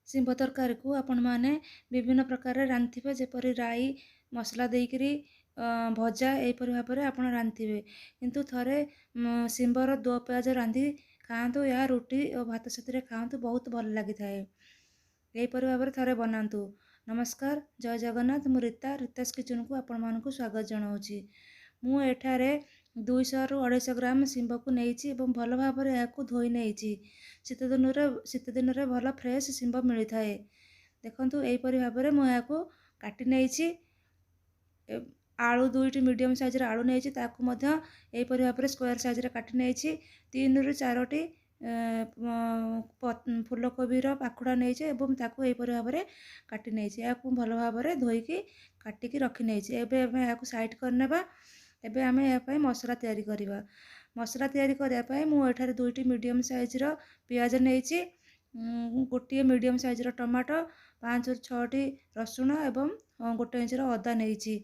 शिंब तरकारी को आपण माने विभिन्न प्रकार रांधिबे जेपरि राई मसला देकरी भजा एपरि भाव में आपण रांधिबे किंतु थरे शिंबर दो प्याज रांधि खाआंतु या रुटी और भात साथी खाआंतु बहुत भल लगी थाए। एपरि भाव में थरे बनातु। नमस्कार जय जगन्नाथ मु रीतास किचन को आपण मानकु स्वागत जनाऊँगी। मु एठारे 200 ରୁ 250 ग्राम शिंब को नहीं एवं भल भाव में यहाँ धोई नहीं। शीत दिन में भल फ्रेश शिंब मिलता है। देखु यहीपरि भाव में मुझे काटी नहीं। आलू 2टी मीडियम साइज आलू नहीं यहीपरि भाव में स्क्वायर साइज काटी नहीं। 3 ରୁ 4टी फूलकोबीर पाखुड़ा नहीं यहीपरि भाव में काटी नहीं। भल भाव में धोईकी काटिकी रखी नहीं। एवं यहाँ साइड करने एबे आमे यहाँ मसला तैयारी करिबा। मसला तैयारी करने मु एठारे 2टी मीडियम साइज पियाज नहीं। गोटे मीडियम साइज टमाटो 5 ରୁ 6टी रसुण एवं 1 इंच अदा नहीं।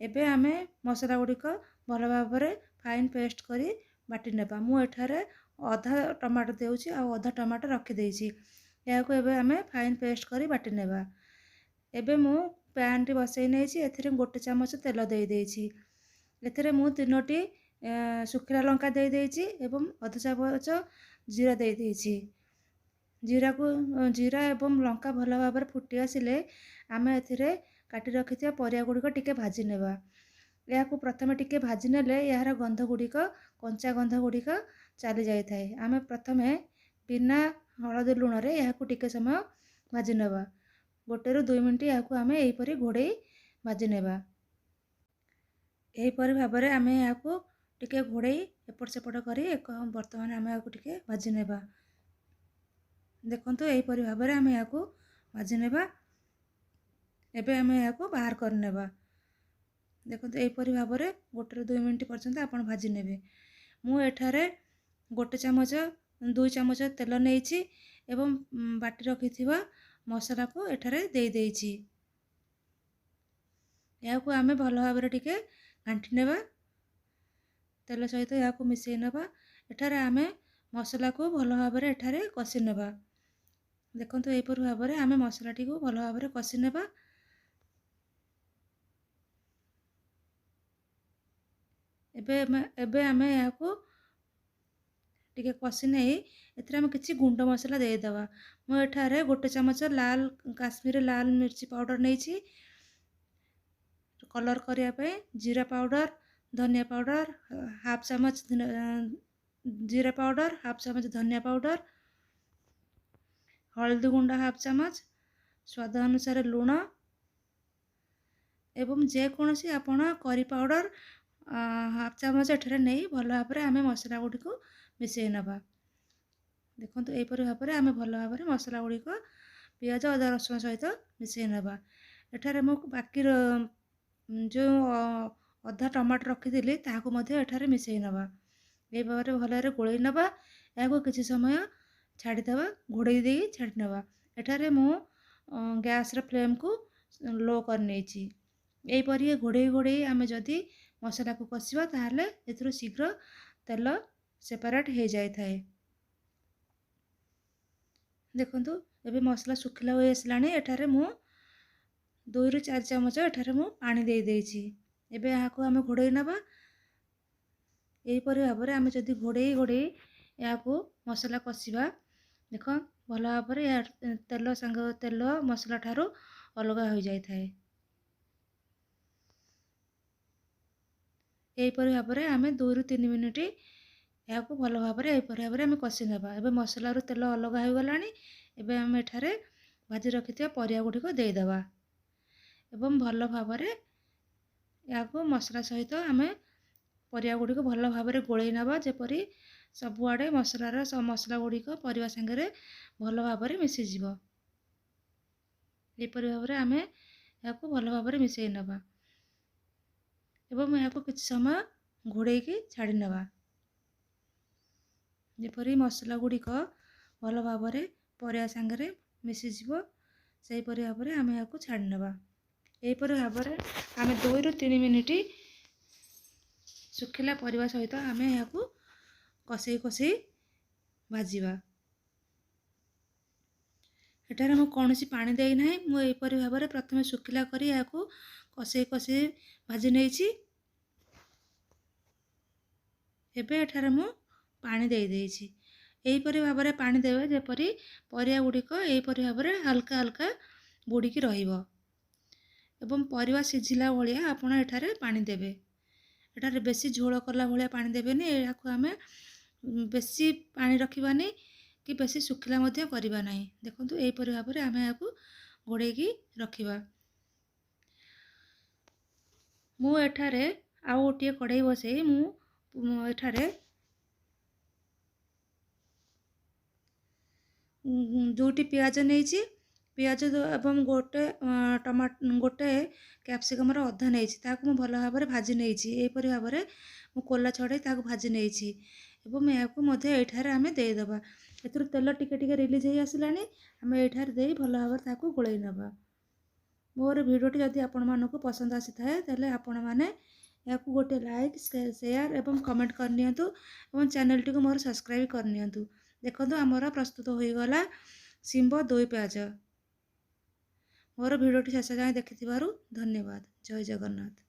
एबे आमे मसला गुड़िक भल भाव में फाइन पेस्ट करी बाटी नेबा। मु एठारे अधा टमाटो देउची आ अधा टमाटो रखी देइची। याको एबे आमे फाइन पेस्ट करी बाटी नेबा। एबे मु पैन टी बसई नहीं। एथिरे 1 चामच तेल दे देइची। एथिरे मु 3टी सुखिला लंका दे देइची एवं अधा चामच जीरा दे देइची। जीरा एवं लंका भल भाव में फुटी आसिले आमे एथिरे काटी रखिथिया परिया गुड़िक टिके भाजी नेबा। याको प्रथमे टिके भाजी नेले यार गंध गुड़िक कंचा गंध गुड़िक चली जाई थाए। आमे प्रथमे बिना हळदी लुण रे याको टिके समय भाजी नेबा। 1 ରୁ 2 मिनिट याको आमे एहीपरि घोड़े भाजी नेबा। एहीपरि भाव में आमे याको टिके घोड़े एपट सेपट करी वर्तमान आमे याको टिके भाजी नेबा। देखंतु एहीपरि भाव में आमे याको भाजी नेबा। एबे आमे याको बाहर कर नेबा। देखंतु एहीपरि भाव में 1 ରୁ 2 मिनिट पर्यंत आपण भाजी नेबे। मु एठारे 1 चामच 2 चामच तेल नहीं एवं बाटी रखिथिबा मसला को एठारे दे देइछि। याको आमे भल भाव में टिके घांटी नेबा। तेल सहित याको मिसई नेबा। एठारे आमे मसला को भल भाव में एठारे कषि नेबा। देखंतु एहीपरि भाव में आमे मसला टी को भल भाव में कषि नेबा। एबे आमे याको टिके कषि नहीं एथिरे आमे किछि गुंड मसला दे देबा। मु एठारे 1 चामच लाल काश्मीरी लाल मिर्ची पाउडर नहीं। कलर करिया पे जीरा पाउडर धनिया पाउडर हाफ चामच जीरा पाउडर हाफ चामच धनिया पाउडर हल्दी गुंडा हाफ चामच स्वाद अनुसार लुण एवं जेकोसी आपण करी पाउडर हाफ चामच एठारे नहीं भल भाव में आमे मसला गुड़ी को मिसई नबा। देखंतु एहीपरि भाव में आमे भल भाव में मसला गुड़ी को पियाज अदा रसुण सहित मिसई नबा। एठारे मु बाकी जो अधा टमाटर रखी ताकू एठारे मिसई नबा। ए भाव में भल गोलई नबा। याको किछि समय छाड़ीदेबा घोड़ई दे छाड़ी नबा। एठारे मु गैस रे फ्लेम को लो कर नेछि। एहीपरि घोड़ई घोड़ई आमे जदि मसला को कषिबा ताहले एथरो शीघ्र तेल सेपरेट हो जाए थाए। देखंतु एबे मसला सुखिला हो आसलानी। एठारे मु 2 ରୁ 4 चामच एठारे मु पानी दे देइछि। एबे याको आमे घोड़ई नबा। एहीपरि भाव में आमे जदि घोड़ई घोड़ई याको मसला कषिबा देख भल भाव में तेल संग तेल मसला ठारू अलग हो जाए थाए। एहीपरि भाव में आमे 2 ରୁ 3 मिनिट याको भल भाव में एहीपरि भाव में आमे कषि नेबा। एबे मसला रो तेल अलग हो गलानी। एबे आमे एठारे भाजी रखिथिया परिया गुडी को दे देबा एवं भल भाव में याको मसला सहित आमे परिया गुडी को भल भाव में गोलई नबा जेपरि सबुआडे मसला गुडी को परिवा संगे भल भाव में मिसी जिवो। एहीपरि भाव में आमे याको भल भाव में मिसई नबा एवं याको किछि समय घोड़ई की छाड़ी नबा। जेपरि मसला गुडी को भल भाव में परिया संगे मिसी जिवो सेहीपरि भाव में आमे याको छाड़ी नबा। एहीपरि भाव में आमे 2 ରୁ 3 मिनिट सुखिला परिवा सहित आमे याको कषई कषई भाजीबा। ଏଠାରେ ମୁଁ କୌଣସି ପାଣି ଦେଇନାହିଁ। ମୁଁ ଏହିପରି ଭାବରେ ପ୍ରଥମେ ଶୁଖିଲା କରି ଏହାକୁ କଷେଇ କଷେଇ ଭାଜି ନେଇଛି। ଏବେ ଏଠାରେ ମୁଁ ପାଣି ଦେଇଛି। ଏହିପରି ଭାବରେ ପାଣି ଦେବେ ଯେପରି ପରିବା ଗୁଡ଼ିକ ଏହିପରି ଭାବରେ ହାଲକା ହାଲକା ବୁଡ଼ିକି ରହିବ ଏବଂ ପରିବା ସିଝିଲା ଭଳିଆ ଆପଣ ଏଠାରେ ପାଣି ଦେବେ। ଏଠାରେ ବେଶୀ ଝୋଳ କଲା ଭଳିଆ ପାଣି ଦେବେନି। ଏହାକୁ ଆମେ ବେଶୀ ପାଣି ରଖିବାନି କି ବେଶୀ ଶୁଖିଲା ମଧ୍ୟ କରିବା ନାହିଁ। ଦେଖନ୍ତୁ ଏହିପରି ଭାବରେ ଆମେ ଏହାକୁ ଘୋଡ଼େଇକି ରଖିବା। ମୁଁ ଏଠାରେ ଆଉ ଗୋଟିଏ କଢ଼େଇ ବସେଇ ମୁଁ ଏଠାରେ ଦୁଇଟି ପିଆଜ ନେଇଛି। ପିଆଜ ଏବଂ ଗୋଟେ ଗୋଟେ କ୍ୟାପ୍ସିକମର ଅଧା ନେଇଛି। ତାକୁ ମୁଁ ଭଲ ଭାବରେ ଭାଜି ନେଇଛି। ଏହିପରି ଭାବରେ ମୁଁ କୋଲା ଛଡ଼େଇ ତାକୁ ଭାଜି ନେଇଛି ଏବଂ ଏହାକୁ ମଧ୍ୟ ଏଇଠାରେ ଆମେ ଦେଇଦେବା। ଏଥିରୁ ତେଲ ଟିକେ ଟିକେ ରିଲିଜ୍ ହେଇ ଆସିଲାଣି। ଆମେ ଏଇଠାରେ ଦେଇ ଭଲ ଭାବରେ ତାକୁ ଗୋଳେଇ ନେବା। ମୋର ଭିଡ଼ିଓଟି ଯଦି ଆପଣମାନଙ୍କୁ ପସନ୍ଦ ଆସିଥାଏ ତାହେଲେ ଆପଣମାନେ ଏହାକୁ ଗୋଟେ ଲାଇକ୍ ସେୟାର ଏବଂ କମେଣ୍ଟ କରିନିଅନ୍ତୁ ଏବଂ ଚ୍ୟାନେଲଟିକୁ ମୋର ସବସ୍କ୍ରାଇବ୍ କରିନିଅନ୍ତୁ। ଦେଖନ୍ତୁ ଆମର ପ୍ରସ୍ତୁତ ହୋଇଗଲା ଶିମ୍ବ ଦହି ପିଆଜ। ମୋର ଭିଡ଼ିଓଟି ଶେଷ ଯାଏଁ ଦେଖିଥିବାରୁ ଧନ୍ୟବାଦ। ଜୟ ଜଗନ୍ନାଥ।